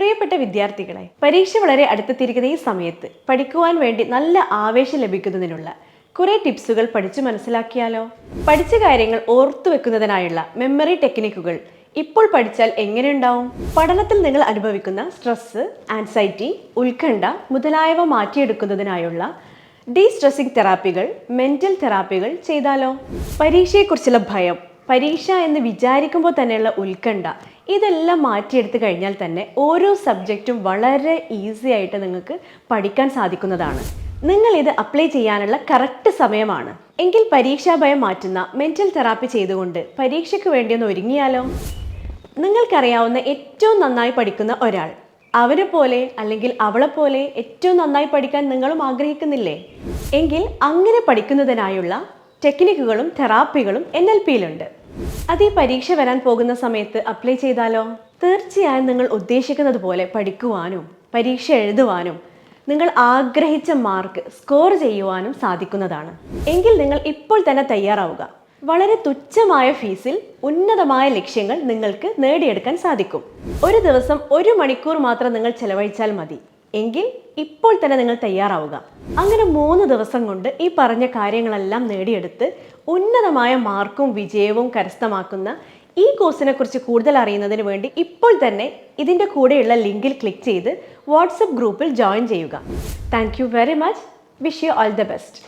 പ്രിയപ്പെട്ട വിദ്യാർത്ഥികളെ, പരീക്ഷ വളരെ അടുത്തെത്തിയിരിക്കുന്ന ഈ സമയത്ത് പഠിക്കുവാൻ വേണ്ടി നല്ല ആവേശം ലഭിക്കുന്നതിനുള്ള കുറേ ടിപ്സുകൾ പഠിച്ചു മനസ്സിലാക്കിയാലോ? പഠിച്ച കാര്യങ്ങൾ ഓർത്തു വെക്കുന്നതിനായുള്ള മെമ്മറി ടെക്നിക്കുകൾ ഇപ്പോൾ പഠിച്ചാൽ എങ്ങനെയുണ്ടാവും? പഠനത്തിൽ നിങ്ങൾ അനുഭവിക്കുന്ന സ്ട്രെസ്, ആൻസൈറ്റി, ഉത്കണ്ഠ മുതലായവ മാറ്റിയെടുക്കുന്നതിനായുള്ള ഡീസ്ട്രെസ്സിംഗ് തെറാപ്പികൾ, മെന്റൽ തെറാപ്പികൾ ചെയ്താലോ? പരീക്ഷയെക്കുറിച്ചുള്ള ഭയം, പരീക്ഷ എന്ന് വിചാരിക്കുമ്പോൾ തന്നെയുള്ള ഉത്കണ്ഠ, ഇതെല്ലാം മാറ്റിയെടുത്ത് കഴിഞ്ഞാൽ തന്നെ ഓരോ സബ്ജക്റ്റും വളരെ ഈസി ആയിട്ട് നിങ്ങൾക്ക് പഠിക്കാൻ സാധിക്കുന്നതാണ്. നിങ്ങൾ ഇത് അപ്ലൈ ചെയ്യാനുള്ള കറക്റ്റ് സമയമാണ്. എങ്കിൽ പരീക്ഷാ ഭയം മാറ്റുന്ന മെന്റൽ തെറാപ്പി ചെയ്തുകൊണ്ട് പരീക്ഷയ്ക്ക് വേണ്ടി ഒന്ന് ഒരുങ്ങിയാലോ? നിങ്ങൾക്കറിയാവുന്ന ഏറ്റവും നന്നായി പഠിക്കുന്ന ഒരാൾ, അവനെ പോലെ അല്ലെങ്കിൽ അവളെ പോലെ ഏറ്റവും നന്നായി പഠിക്കാൻ നിങ്ങളും ആഗ്രഹിക്കുന്നില്ലേ? എങ്കിൽ അങ്ങനെ പഠിക്കുന്നതിനായുള്ള ടെക്നിക്കുകളും തെറാപ്പികളും NLPയിലുണ്ട്. അത് ഈ പരീക്ഷ വരാൻ പോകുന്ന സമയത്ത് അപ്ലൈ ചെയ്താലോ? തീർച്ചയായും നിങ്ങൾ ഉദ്ദേശിക്കുന്നത് പോലെ പഠിക്കുവാനും പരീക്ഷ എഴുതുവാനും നിങ്ങൾ ആഗ്രഹിച്ച മാർക്ക് സ്കോർ ചെയ്യുവാനും സാധിക്കുന്നതാണ്. എങ്കിൽ നിങ്ങൾ ഇപ്പോൾ തന്നെ തയ്യാറാവുക. വളരെ തുച്ഛമായ ഫീസിൽ ഉന്നതമായ ലക്ഷ്യങ്ങൾ നിങ്ങൾക്ക് നേടിയെടുക്കാൻ സാധിക്കും. ഒരു ദിവസം 1 മണിക്കൂർ മാത്രം നിങ്ങൾ ചെലവഴിച്ചാൽ മതി. എങ്കിൽ ഇപ്പോൾ തന്നെ നിങ്ങൾ തയ്യാറാവുക. അങ്ങനെ 3 ദിവസം കൊണ്ട് ഈ പറഞ്ഞ കാര്യങ്ങളെല്ലാം നേടിയെടുത്ത് ഉന്നതമായ മാർക്കും വിജയവും കരസ്ഥമാക്കുന്ന ഈ കോഴ്സിനെ കുറിച്ച് കൂടുതൽ അറിയുന്നതിന് വേണ്ടി ഇപ്പോൾ തന്നെ ഇതിൻ്റെ കൂടെയുള്ള ലിങ്കിൽ ക്ലിക്ക് ചെയ്ത് വാട്സപ്പ് ഗ്രൂപ്പിൽ ജോയിൻ ചെയ്യുക. Thank you very much. Wish you all the best.